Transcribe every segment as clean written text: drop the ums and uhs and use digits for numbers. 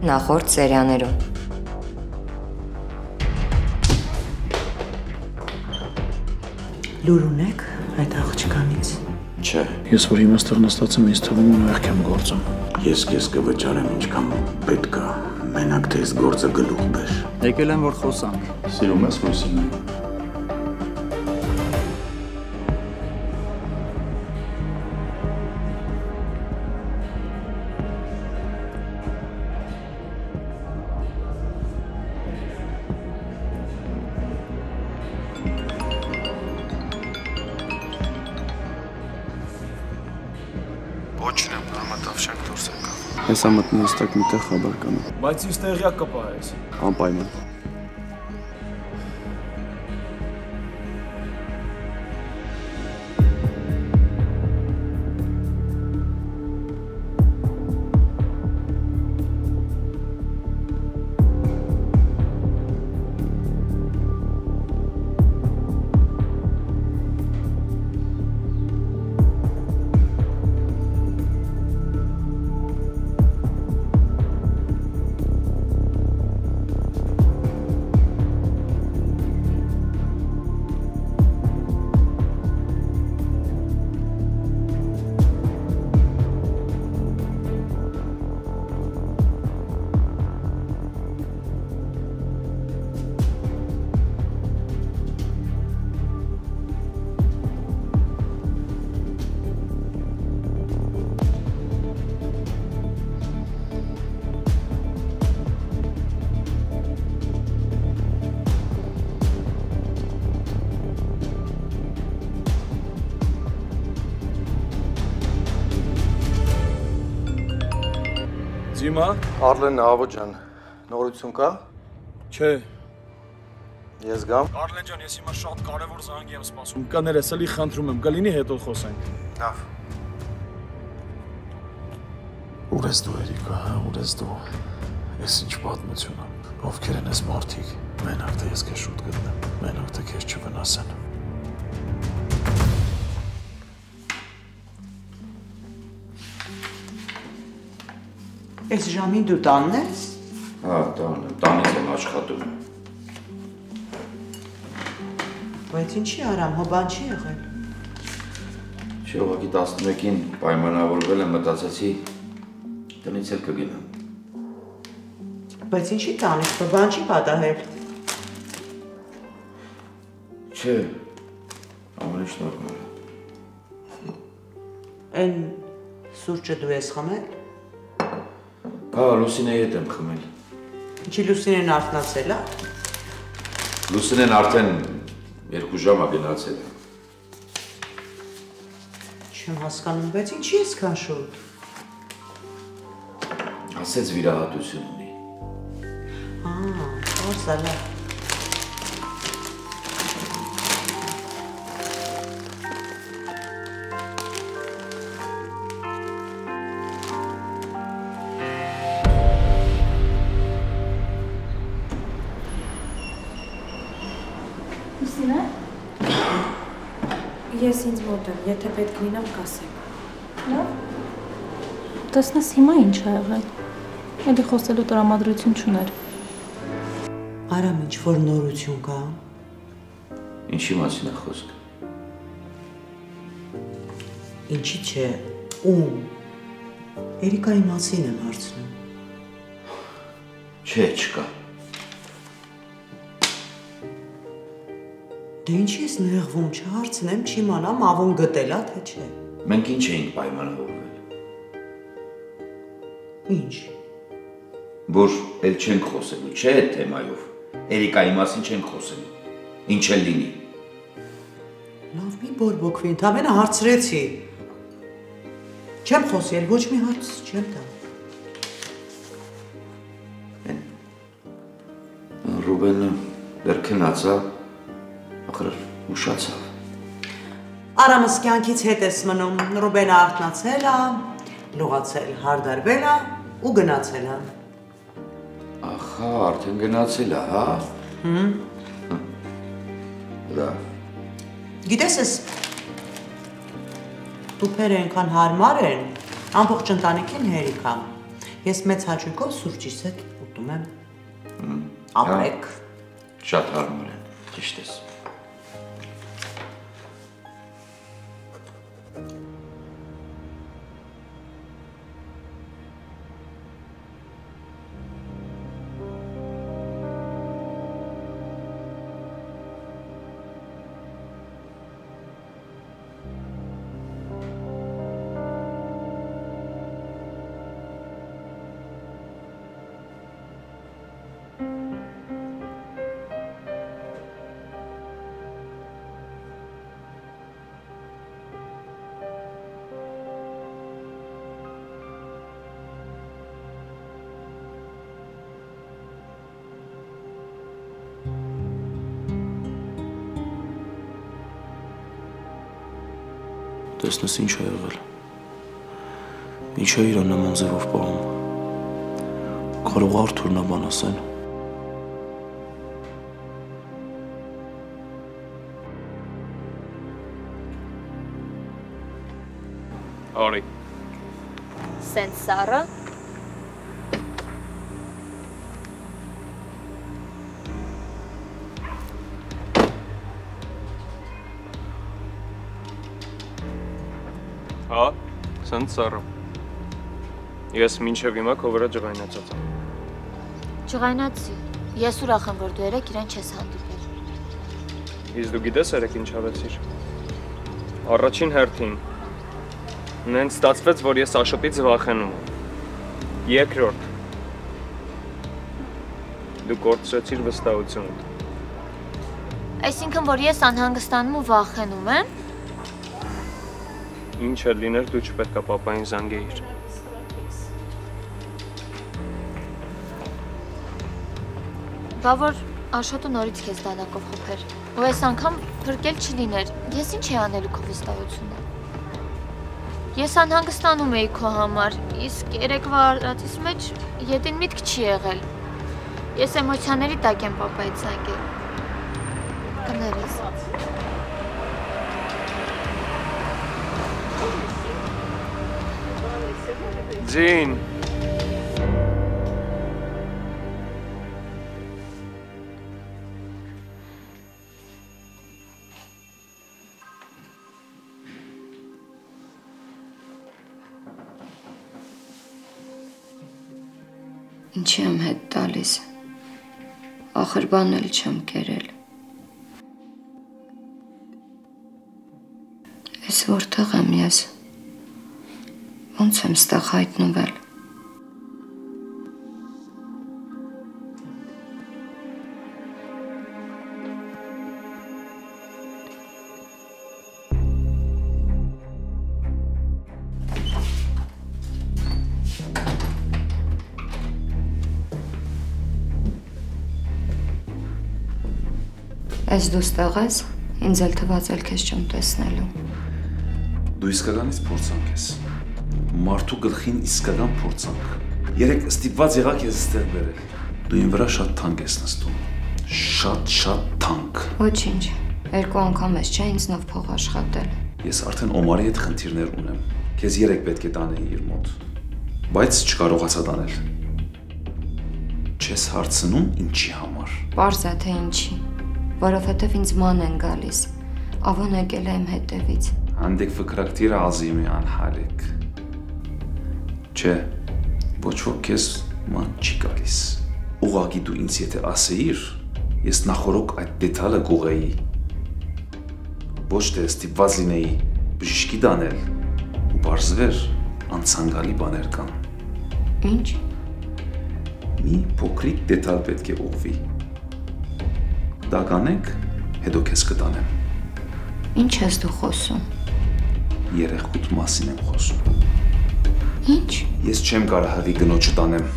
նախորդ սերիաներում։ Լուր ունեք այդ աղջկանից։ Չէ։ Ես որ հիմա ստեղ նստած եմ, ինձ թվում է մեղք եմ գործում։ Ես քեզ կվճարեմ ինչքան պետք է, մենակ թե այս գործը գլուխ բեր։ Եկել եմ որ խոսանք։ Սիրում ես Լուսինեն։ Ոչինչ, նորմատիվ շենք դուրս եկավ։ Հեսա մտնի հստակ մի տեղ խաբար կանա։ Բայց ինձ տեղյակ կպահես։ Անպայման։ Ջիմա, Արլեն Ավո ջան, նորություն կա։ չէ։ Ես գամ։ Արլեն ջան, ես հիմա շատ կարևոր զանգ եմ սպասում։ Կներես, էլի խնդրում եմ, կլինի հետո խոսենք։ Լավ։ Ուր ես դու Էրիկա, հա, ուր ես դու։ Ես ինչ պատմություն եմ։ Ովքեր են այս մարդիկ։ Մենակ թե ես քեզ շուտ գտնեմ, մենակ թե քեզ չվնասեն։ Այս ժամին դու տանն ես։ Հա, տանից եմ աշխատում։ Բայց ինչի արամ, հոբան չի եղել։ Չէ, ուղղակի 11-ին պայմանավորվել եմ, մտածեցի տնից էլ կգնամ։ Բայց ինչի տանից, բան չի պատահել։ Չէ, ամեն ինչ նորմալ է։ Այն սուրճը դու ես խմել։ Հա, Լուսինեի հետ եմ խմել։ Ինչի Լուսինեն արթնացել է։ Լուսինեն արդեն 2 ժամ է գնացել։ Չեմ հասկանում, բայց ինչի ես քան շուտ։ Ասեց վիրահատություն ունի։ Սալա։ Լուսինե։ Ես ինձ մոտ եմ, եթե պետք լինեմ կասեմ։ Լավ։ Տեսնես հիմա ինչ ա եղել։ Էլի խոսելու տրամադրություն չուներ։ Արամ ինչ որ նորություն կա։ Ինչի մասին է խոսքը։ Ինչի չէ, ում։ Էրիկայի մասին եմ հարցնում։ Չէ, չկա։ Դե ինչի ես նեղվում, չհարցնեմ, չիմանամ ավոն գտել ա, թե չէ։ Մենք ինչ էինք պայմանավորվել։ Ինչ։ Որ էլ չենք խոսելու, չէ այդ թեմայով։ Էրիկայի մասին չենք խոսելու։ Ինչ էլ լինի։ Լավ մի բորբոքվի, ընդամենը հարցրեցի։ Չեմ խոսել, ոչ մի հարց չեմ տա։ Ռուբենը դեռ քնած է, ախր ուշացավ։ Արամս կյանքից հետ ես մնում, Ռուբենը արթնացել է, լողացել, հարդարվել է ու գնացել է։ Ախա, արդեն գնացել է, հա։ Դա։ Գիտես ես, տուփերը այնքան հարմար են, ամբողջ ընտանիքին հերիք ա։ Ես մեծ հաճույքով սուրճիս հետ ուտում եմ։ Ապրեք։ Շատ հարմար է, ճիշտ ես։ Տեսնես ինչ է եղել։ Ինչ է իրան նման ձևով պահում։ Կարող է Արթուրն բան ասել։ Արի։ Սենց սառը։ Հա, սենց սառը։ Ես մինչև հիմա քո վրա ջղայնացած եմ։ Ջղայնացի։ Ես ուրախ եմ, որ դու երեք իրեն չես հանդիպել։ Իսկ դու գիտես երեք ինչ արեցիր։ Առաջին հերթին նենց ստացվեց, որ ես Աշոտից վախենում եմ։ Երկրորդ դու կորցրեցիր վստահությունդ։ Այսինքն, որ ես անհանգստանում ու վախենում եմ։ Ինչ էլ լիներ, դու չպետք է պապային զանգեիր։ Բա որ Աշոտը նորից քեզ դանակով խփեր։ Ու այս անգամ փրկել չլիներ։ Ես ինչ էի անելու քո վստահությունը։ Ես անհանգստանում էի քո համար, իսկ երեկվա արածից մեջ ետին միտք չի եղել։ Ես էմոցիաների տակ եմ պապայից զանգել։ Կներես։ Ձին։ Ինչի եմ հետ տալիս, ախր բան էլ չեմ կերել։ Ես որտեղ եմ ես, ոնց եմ ստեղ հայտնվել։ Այս դու ստեղ ես, ինձ էլ թված էլ քեզ չեմ տեսնելու։ Դու իսկականից փորձանք ես։ Մարդու գլխին իսկական փորձանք։ Երեք ստիպված եղա քեզ ստեղ բերել։ Դու ին վրա շատ թանկ ես նստում։ Շատ թանկ։ Ոչինչ, երկու անգամ ես չէ ինձնով փող աշխատել։ Ես արդեն Օմարի հետ խնդիրներ ունեմ։ Քեզ երեք պետք է տանեի իր մոտ, բայց չկարողացա տանել։ Չես հարցնում ինչի համար։ Պարզ է թե ինչի, որովհետև ինձ ման են գալիս։ Ավոն եկել է իմ հետևից։ Հանդեք վկրակտիրը ազիմի անհալեք։ Չէ, ոչ ոք քեզ ման չի գալիս։ Ուղղակի դու ինձ եթե ասեիր, ես նախորոք այդ դետալը գուղեի։ Ոչ թե ստիպված լինեի բժշկի դանել ու բարձվեր անցանկալի բաներ կան։ Ինչ։ Մի փոքրիկ դետալ պետք է ուղղվի։ Դա կանենք, հետո քեզ կտանեմ։ Ինչ ես դու խոսում։ Երեխուդ մասին եմ խոսում։ Ինչ։ Ես չեմ կարող հավի գնոջը տանեմ։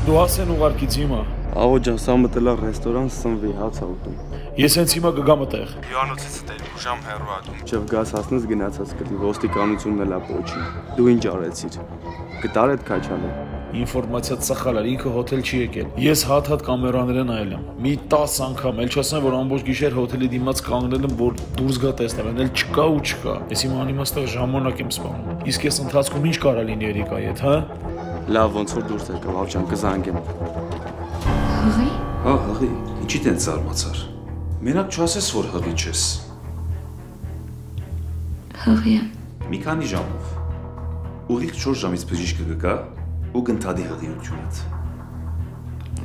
Դու ասեն ուղարկից հիմա։ Աղո ջան, սա մտել է ռեստորան սնվի, հաց ա ուտում։ Ես հենց հիմա կգամ այդտեղ։ Հյուրանոցից դեռ 2 ժամ հեռու ա դու։ Չև գաս հասնես գնացած կլի, ոստիկանությունն էլ ա պոչի։ Դու ինչ արեցիր։ Գտար այդ քաչալը։ Ինֆորմացիա սխալ էր, ինքը հոթել չի եկել։ Ես հատ կամերաները նայել եմ։ Մի 10 անգամ, էլ չասեմ, որ ամբողջ գիշեր հոթելի դիմաց կանգնել եմ, որ դուրս գա տեսնել, էլ չկա ու չկա։ Ես հիմա անիմաստեղ ժամանակ եմ սպանում։ Իսկ ես ընթացքում ինչ կարա լինի Երիկայի հետ, հա։ Լավ, ոնց որ դուրս եկավ, աղջան, կզանգեմ։ Հղի։ Հա, հղի, ինչի տենց զարմացար։ Մենակ չասես, որ հղի չես։ Հղի եմ։ Մի քանի ժամով։ Ուղիղ 4 ժամից բժիշկը կգա ու կընդհատի հղիությունդ։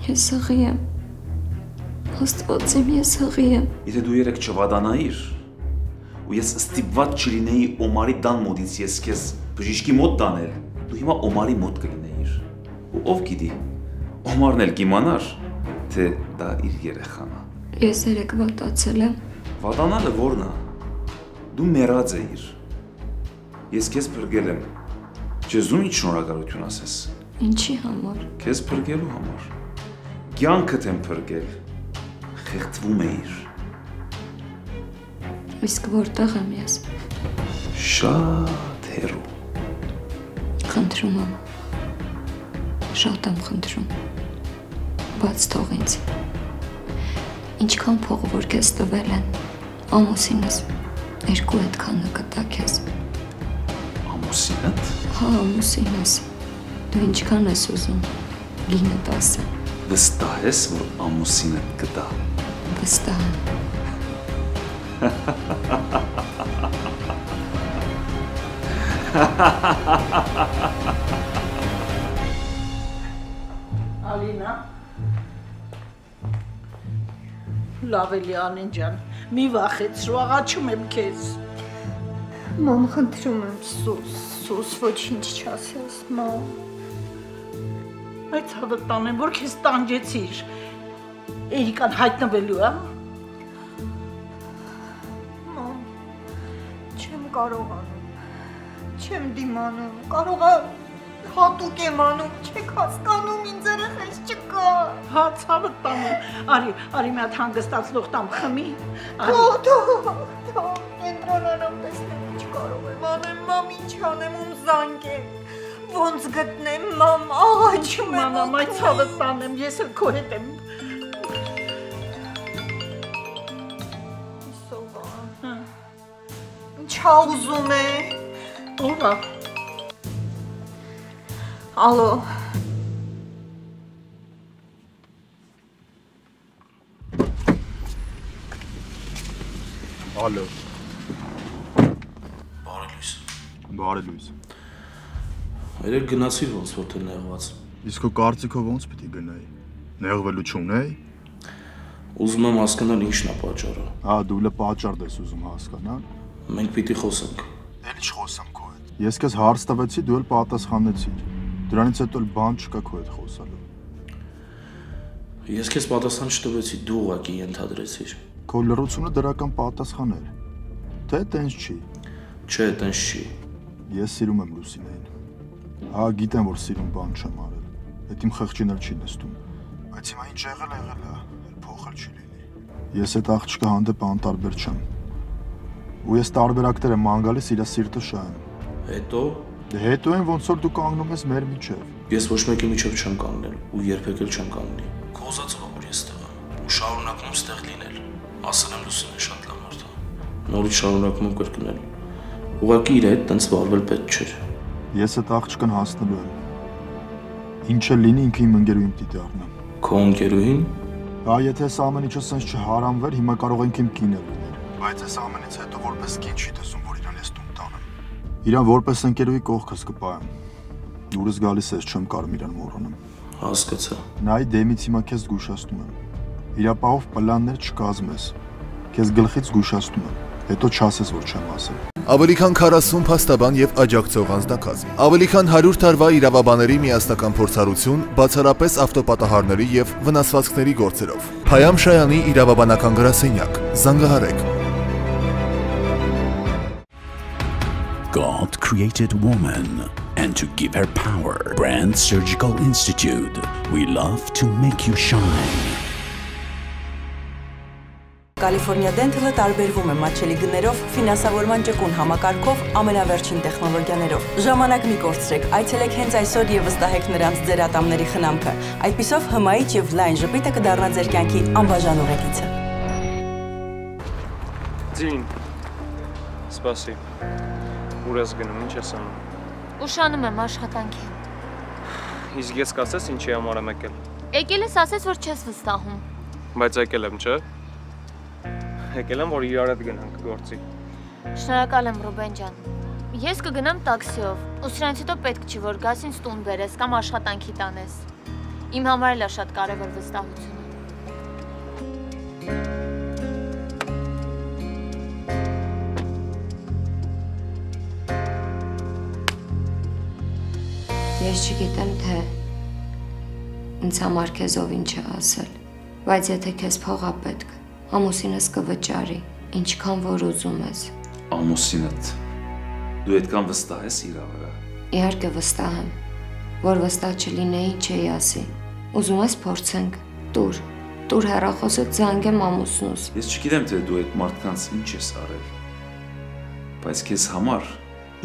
Ես հղի եմ։ Աստված իմ, ես հղի եմ։ Եթե դու երեք չվադանայիր, ու ես ստիպված չլինեի Օմարի տան մոտից ես քեզ բժիշկի մոտ տանել, դու հիմա Օմարի մոտ կլինեիր։ Ու ով գիտի, Օմարն էլ կիմանար, թե դա իր երեխան է։ Ես երեք վատացել եմ։ Վատանալը որն է։ Դու մեռած էիր։ Ես քեզ փրկել եմ։ Չես դու ինչ շնորհակալություն ասես։ Ինչի համար։ Քեզ փրկելու համար։ Կյանքդ եմ փրկել։ Խեղդվում էիր։ Իսկ որտեղ եմ ես։ Շատ հեռու։ Խնդրում եմ։ Շատ եմ խնդրում։ Բաց թող ինձ։ Ինչքան փող որ քեզ տվել են, ամուսինս 2 այդքանը կտա քեզ։ Ամուսինդ։ Հա, ամուսինս։ Դու ինչքան ես ուզում։ Գինը տասը։ Վստահ ես, որ ամուսինդ կտա։ Վստահ եմ։ Ալինա։ Լավ էլի Անեն ջան, մի վախեցրու, աղաչում եմ քեզ։ Մամ, խնդրում եմ, սուս, ոչինչ չասես, մամ։ Այդ հավը տանեմ, որ քեզ տանջեցիր։ Էրիկան հայտնվելու է։ Մամ, չեմ կարողանում, չեմ դիմանում, կարող է հատուկ եմ անում, չեք հասկանում, ինձ երեխես չկա։ Հա, ցավը տանում, արի մի հատ հանգստացնող տամ խմի։ Թող, կենտրոնանամ տեսնեմ, ինչ կարող եմ անեմ, մամ, ինչ անեմ, ում զանգեմ, ոնց գտնեմ, մամ, աղաչում եմ, մամ, այդ ցավը տանեմ, ես էլ քո հետ եմ։ Իսովա, ինչա ուզում է։ Ո՞վ է։ Ալո։ Ալո։ Բարի լույս։ Երեք գնացիր ոնց որ թե նեղված։ Իսկ քո կարծիքով ոնց պիտի գնայի։ Նեղվելու չունեի։ Ուզում եմ հասկանալ ինչն է պատճառը։ Հա, դու լը պատճառ ես ուզում հասկանալ։ Մենք պիտի խոսենք։ Էլ չխոսեմ քո հետ։ Ես քեզ հարց տվեցի, դու էլ պատասխանեցիր։ Դրանից հետո էլ բան չկա քո հետ խոսալու։ Ես քեզ պատասխան չտվեցի, դու ուղղակի ենթադրեցիր։ Քո լռությունը դրական պատասխան էր։ Թե տենց չի։ Չէ, տենց չի։ Ես սիրում եմ Լուսինեին։ Հա, գիտեմ, որ սիրում բան չեմ արել։ Այդ իմ խղճին էլ չի նստում։ Բայց հիմա ինչ եղել է, էլ փոխել չի լինի։ Ես այդ աղջկա հանդեպ անտարբեր չեմ։ Ու ես տարբերակներ եմ անգալիս իր սիրտը շահեմ։ Հետո։ Դե հետո են ոնց որ դու կանգնում ես մեր միջև։ Ես ոչ մեկի միջև չեմ կանգնել ու երբեք էլ չեմ կանգնի։ Քո ուզածով որ ես ստեղ եմ ու շարունակում եմ ստեղ լինել։ Ասել եմ Լուսինեն շատ լավ մարդ է։ Նորից շարունակում եմ կրկնել։ Ուղղակի իր հետ տենց վարվել պետք չէր։ Ես այդ աղջկան հասնելու եմ։ Ինչ էլ լինի ինքը իմ ընկերուհին պիտի դառնա։ Քո ընկերուհին։ Հա, եթե այս ամեն ինչը սենց չհարամվեր, հիմա կարող ենք իմ կինը լինել։ Բայց այս ամենից հետո որպես կին չի տեսում, որ իրան ես տուն տանեմ։ Իրան որպես ընկերուհի կողքս կպահեմ։ Դուրս գալիս ես, չեմ կարող իրան մոռանամ։ Հասկացա։ Նայ դեմից հիմա քեզ զգուշացնում եմ։ Իրապահով պլաններ չկազմես։ Քեզ գլխից զգուշացնում եմ։ Հետո չասես, որ չեմ ասել։ Ավելի քան 40 փաստաբան եւ աջակցող անձնակազմ։ Ավելի քան 100 տարվա իրավաբանների միասնական փորձառություն, բացառապես ավտոպատահարների եւ վնասվածքների գործերով։ Փայամ Շայանի իրավաբանական գրասենյակ։ Զանգահարեք։ God created woman, and to give her power, Brand Surgical Institute, we love to make you shine. Կալիֆորնիա Dental-ը տարբերվում է մատչելի գներով, ֆինանսավորման ճկուն համակարգով, ամենավերջին տեխնոլոգիաներով։ Ժամանակ մի կորցրեք, այցելեք հենց այսօր եւ վստահեք նրանց ձեր ատամների խնամքը։ Այդպիսով հմայիչ եւ լայն ժպիտը կդառնա ձեր կյանքի անբաժան ուղեկիցը։ Ձին։ Սպասի։ Ուր ես գնում, ինչ ես անում։ Ուշանում եմ աշխատանքի։ Իսկ ես կասես ինչի համար եմ եկել։ Եկել ես ասես, որ չես վստահում։ Բայց եկել եմ, չէ՞։ Եկել եմ, որ իրար հետ գնանք գործի։ Շնորհակալ եմ, Ռուբեն ջան։ Ես կգնամ տաքսիով, ու սրանից հետո պետք չի, որ գաս ինձ տուն բերես կամ աշխատանքի տանես։ Իմ համար էլ է շատ կարևոր վստահությունը։ Ես չգիտեմ, թե ինձ համար քեզ ով ինչ է ասել, բայց եթե քեզ փող է պետք, ամուսինս կվճարի, ինչքան որ ուզում ես։ Ամուսինդ, դու այդքան վստահ ես իրա վրա։ Իհարկե վստահ եմ, որ վստահ չլինեի չէի ասի։ Ուզում ես փորձենք, տուր հեռախոսը զանգեմ ամուսնուս։ Ես չգիտեմ, թե դու այդ մարդկանց ինչ ես արել, բայց քեզ համար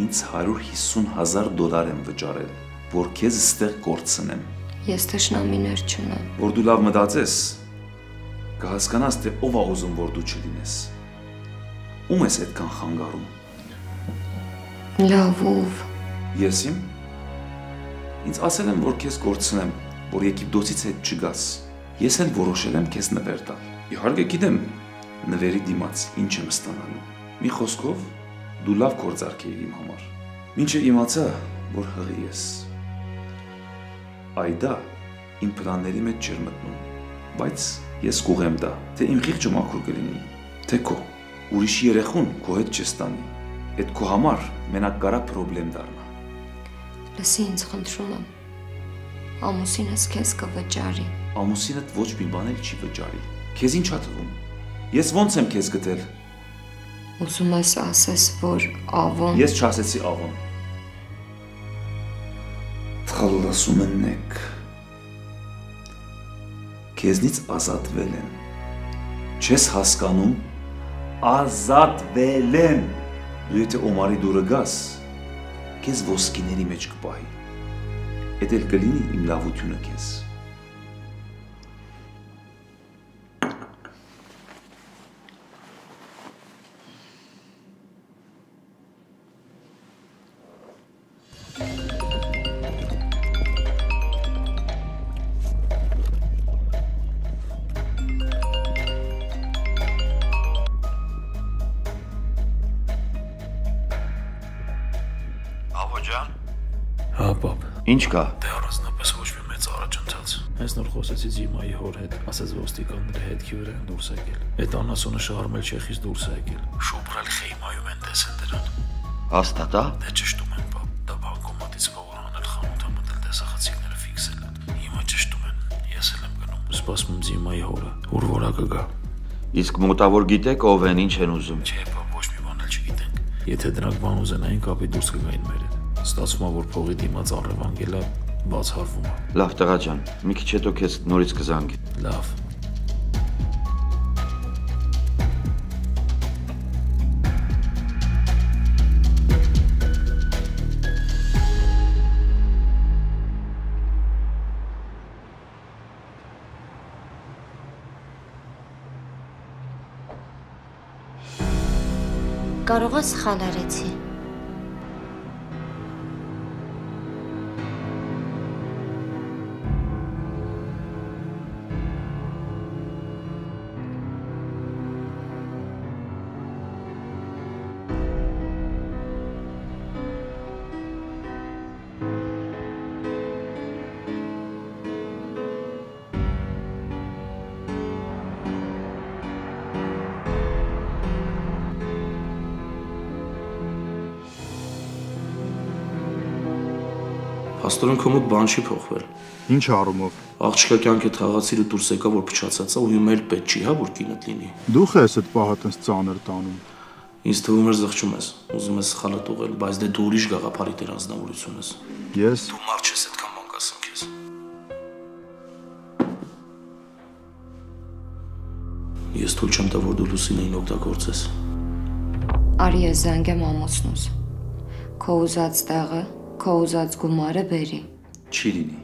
ինձ $150,000 եմ վճարել, որ քեզ ստեղ կորցնեմ։ Ես թշնամիներ չունեմ։ Որ դու լավ մտածես, կհասկանաս, թե ով է ուզում, որ դու չլինես։ Ում ես այդքան խանգարում։ Լավ, ով։ Ես իմ։ Ինձ ասել եմ, որ քեզ կորցնեմ, որ Եգիպտոսից հետ չգաս։ Ես էլ որոշել եմ քեզ նվեր տալ։ Իհարկե գիտեմ, նվերի դիմաց ինչ եմ ստանալու։ Մի խոսքով, դու լավ գործարք էիր իմ համար։ Մինչև իմացա, որ հղի ես։ Այդա իմ պլանների մեջ չէր մտնում, բայց ես կուղեմ դա, թե իմ խիղճը մաքուր կլինի, թե քո։ Ուրիշի երեխուն քո հետ չստանի։ Այդ քո համար մենակ կարա պրոբլեմ դառնա։ Լսի ինձ խնդրում եմ։ Ամուսինս քեզ կվճարի։ Ամուսինդ ոչ մի բան էլ չի վճարի։ Քեզ ինչ ա թվում։ Ես ոնց եմ քեզ գտել։ Ուզում ես ասես, որ Ավոն։ Ես չասեցի Ավոն։ Խալասում են եք։ Քեզնից ազատվել եմ։ Չես հասկանում։ Ազատվել եմ։ Դու եթե Օմարի դուրը գաս, քեզ ոսկիների մեջ կպահի։ Էդ էլ կլինի իմ լավությունը քեզ։ Ինչ կա։ Դե առանձնապես ոչ մի մեծ առաջընթաց։ Հենց նոր խոսեցի Զիմայի հոր հետ, ասեց ոստիկանները հետքի վրա են դուրս եկել։ Այդ անասունը շարմել Չեխից դուրս է եկել։ Շոբրալ Խեյմայում են տեսել դրան։ Հաստատ է։ Դե ճշտում են, բա։ Դա բանկոմատից փողը անել խանութը մտել տեսախցիկները ֆիքսել են։ Հիմա ճշտում են։ Ես էլ եմ գնում։ Սպասում եմ Զիմայի հորը, ուր որակը գա։ Իսկ մոտավոր գիտեք ով են, ինչ են ուզում։ Չէ, բա ոչ մի բան էլ չգիտենք։ Եթե դրանք բան ուզենային, կապի դուրս կգային մեր հետ։ Ստացվում է, որ փողի դիմաց առևանգելը բացառվում է։ Լավ տղա ջան, մի քիչ հետո քեզ նորից կզանգի։ Լավ։ Կարող ես սխալ արեցի։ Աստորեն քո մոտ բան չի փոխվել։ Ինչ առումով։ Աղջկա կյանքը թաղացիր ու դուրս եկա, որ փչացած է ու հիմա էլ պետք չի, հա, որ կինդ լինի։ Դու ես այդ պահը տես ծանր տանում։ Ինձ թվում էր զղջում ես, ուզում ես սխալը տուղել, բայց դե դու ուրիշ գաղափարի դեր անձնավորություն ես։ Ես։ Դու մարդ չես այդքան բան կասեմ քեզ։ Ես թույլ չեմ տա, որ դու Լուսինեին օգտագործես։ Արի ես զանգեմ ամուսնուս։ Քո ուզած տեղը, քո ուզած գումարը բերի։ Չի լինի։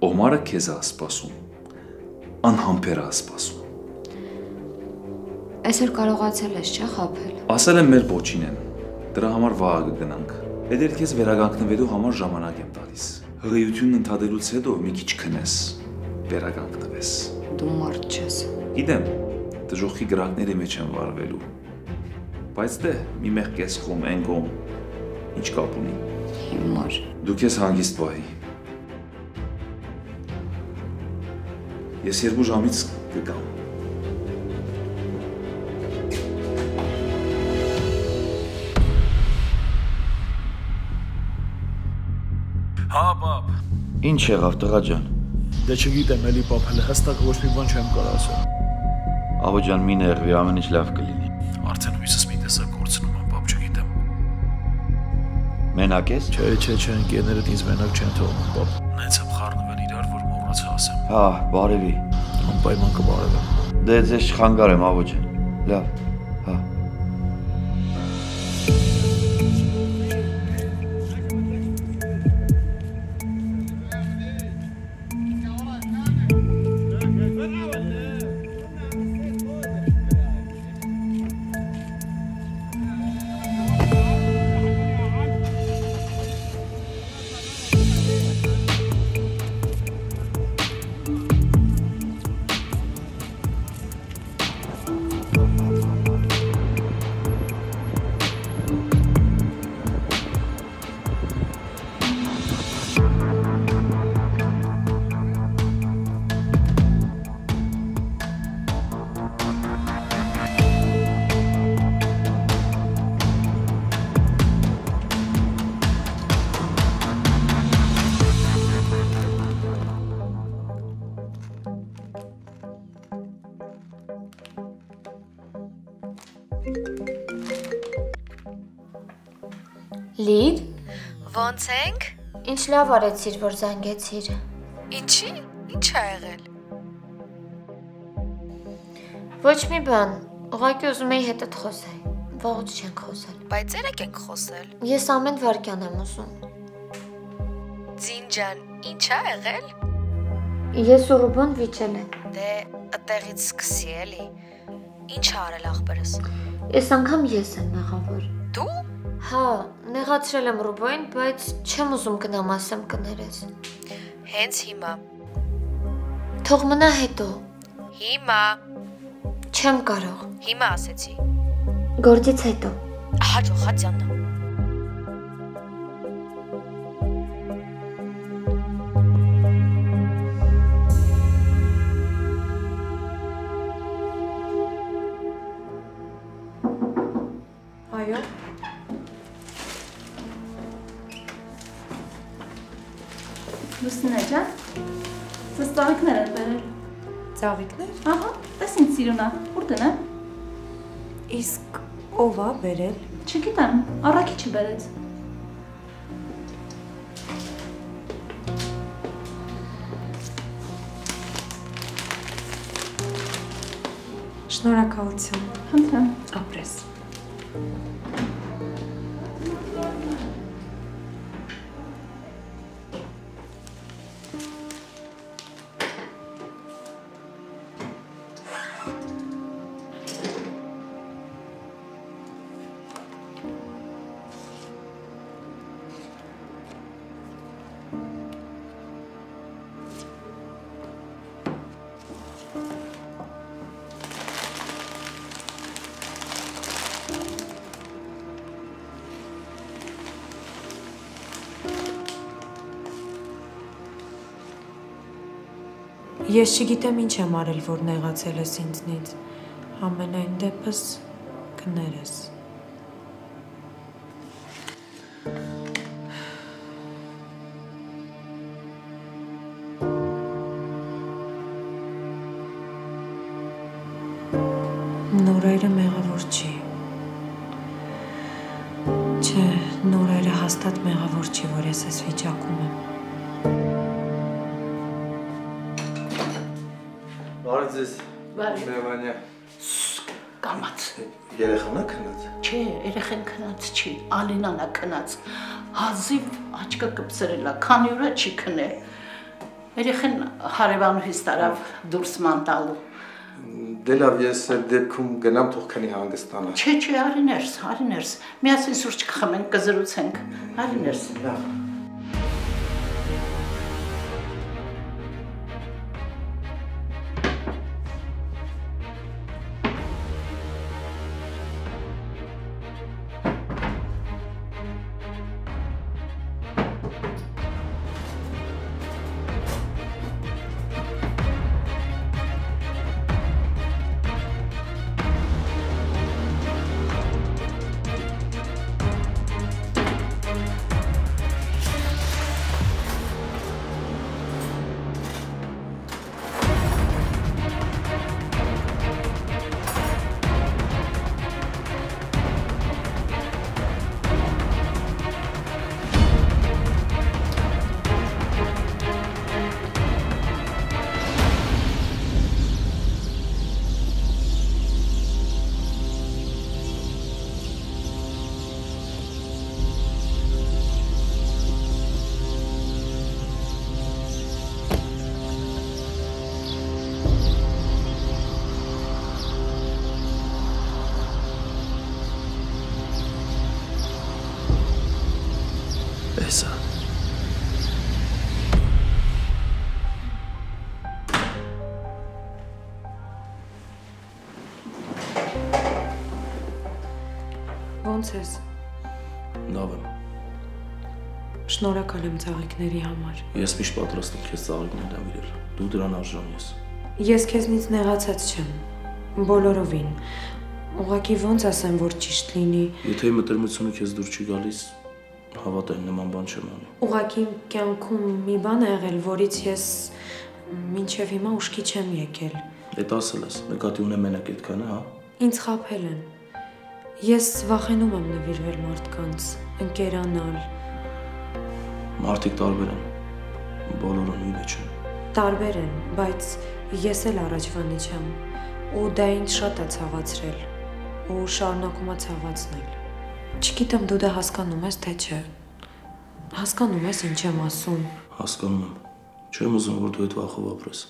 Օմարը քեզ է սպասում։ Անհամբեր է սպասում։ Այսօր կարողացել ես, չէ՞ խաբել։ Ասել եմ մեր ոչին են։ Դրա համար վաղը կգնանք։ Էդ էլ քեզ վերագանքնվելու համար ժամանակ եմ տալիս։ Հղիությունն ընդհանրելուց հետո մի քիչ քնես, վերականգնվես։ Դու մարդ չես։ Գիտեմ, դժոխքի գրակների մեջ եմ վարվելու, բայց դե մի մեղ կեսխում, ենգում, ինչ կապ ունի։ Հիմար։ Դու քեզ հանգիստ պահի։ Ես 2 ժամից կգամ։ Հա, պապ։ Ինչ եղավ, տղա ջան։ Դե չգիտեմ, էլի պապ, հələ հստակ ոչ մի բան չեմ կարող ասել։ Աղո ջան, մի նեղվի, ամեն ինչ լավ կլինի։ Արդեն հույսս մի տեսակ կորցնում եմ, պապ, չգիտեմ։ Մենակ ես։ Չէ, ընկերներդ ինձ մենակ չեն թողնում, պապ։ Նենց եմ խառնվել իրար, որ մոռացա ասեմ։ Հա, բարևի։ Անպայման կբարևեմ։ Դե ձեզ չխանգարեմ, աղո ջան։ Լավ։ Հա։ Լիդ, ոնց ենք։ Ինչ լավ արեցիր, որ զանգեցիր։ Ինչի՞, ինչ ա եղել։ Ոչ մի բան, ուղղակի ուզում էի հետդ խոսել։ Վաղուց չենք խոսել։ Բայց երեք ենք խոսել։ Ես ամեն վայրկյան եմ ուզում։ Ձին ջան, ինչ ա եղել։ Ես ու Ռուբոն վիճել են։ Դե այդտեղից սկսի էլի։ Ինչ ա արել ախպերս։ Այս անգամ ես եմ մեղավոր։ Դու։ Հա, նեղացրել եմ Ռուբոին, բայց չեմ ուզում գնամ ասեմ կներես։ Հենց հիմա։ Թող մնա հետո։ Հիմա։ Չեմ կարող։ Հիմա ասեցի։ Գործից հետո։ Հաջողացյալն։ Այո։ Լուսինե ջան, ձեզ ծաղիկներ են բերել։ Ծաղիկներ։ Ահա, տես ինձ սիրունա, ուր դնեմ։ Իսկ ով ա բերել։ Չգիտեմ, առաքիչը բերեց։ Շնորհակալություն։ Խնդրեմ։ Ապրես։ Ես չգիտեմ ինչ եմ արել, որ նեղացել ես ինձնից, ամենայն դեպս կներես։ Նորայրը մեղավոր չի։ Չէ, Նորայրը հաստատ մեղավոր չի, որ ես այս վիճակում եմ։ Բարև ձեզ։ Բարև։ Լևանյա։ Կամաց։ Երեխան է քնած։ Չէ, երեխան քնած չի, Ալինան է քնած։ Հազիվ աչքը կպսրել է, քանի օր է չի քնել։ Երեխան հարևանուհիս տարավ դուրս ման տալու։ Դե լավ, ես այդ դեպքում գնամ թող քնի հանգստանա։ Չէ, արիներս, միասին սուրճ կխմենք, կզրուցենք։ Արիներս։ Լավ։ ո՞նց ես։ Լավ եմ։ Շնորհակալ եմ ծաղիկների համար։ Ես միշտ պատրաստ եմ քեզ ծաղիկներ նվիրել։ Դու դրան արժան ես։ Ես քեզնից նեղացած չեմ։ Բոլորովին։ Ուղղակի ոնց ասեմ, որ ճիշտ լինի։ Եթե մտերմությունը քեզ դուր չի գալիս, հավատա ինձ նման բան չեմ անի։ Ուղղակի կյանքում մի բան ա եղել, որից ես մինչև հիմա ուշքի չեմ եկել։ Էդ ասել ես, նկատի ունեմ մենակ այդքանը, հա։ Ինձ խաբել են։ Ես վախենում եմ նվիրվել մարդկանց, ընկերանալ։ Մարդիկ տարբեր են, բոլորը նույնը չեն։ Տարբեր են, բայց ես էլ առաջվանի չեմ, ու դա ինձ շատ է ցավացրել, ու շարունակում է ցավացնել։ Չգիտեմ դու դա հասկանում ես, թե չէ։ Հասկանում ես ինչ եմ ասում։ Հասկանում եմ։ Չեմ ուզում, որ դու այդ վախով ապրես։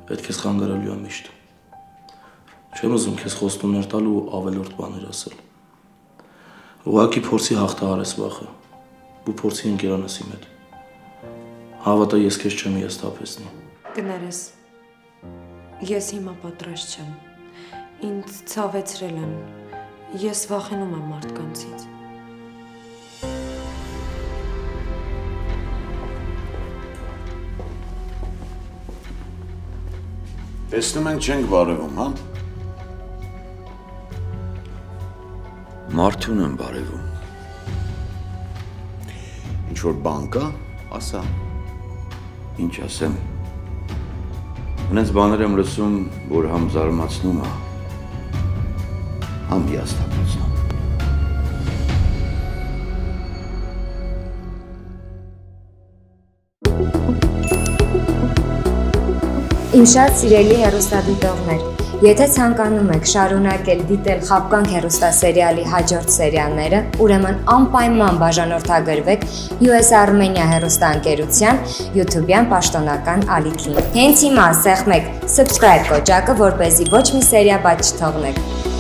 Պետք է խանգարելու եմ միշտ։ Չեմ ուզում քեզ խոստումներ տալ ու ավելորդ բաներ ասել։ Ուղղակի փորձի հաղթահարես վախը, ու փորձի ընկերանաս իմ հետ։ Հավատա, ես քեզ չեմ հիասթափեցնի։ Կներես, ես հիմա պատրաստ չեմ։ Ինձ ցավեցրել են։ Ես վախենում եմ մարդկանցից։ Տեսնում ենք չենք բարևում, հա։ Մարդուն եմ բարևում։ Ինչ որ բան կա, ասա։ Ինչ ասեմ։ Ունենց բաներ եմ լսում, որ համ զարմացնում է, համ հիասթափեցնում։ Իմ շատ սիրելի հեռուստադիտողներ, եթե ցանկանում եք շարունակել դիտել Խաբկանք հեռուստասերիալի հաջորդ սերիալները, ուրեմն անպայման բաժանորդագրվեք US Armenia հեռուստաընկերության YouTube-յան պաշտոնական ալիքին։ Հենց հիմա սեղմեք subscribe կոճակը, որպեսզի ոչ մի սերիա բաց չթողնեք։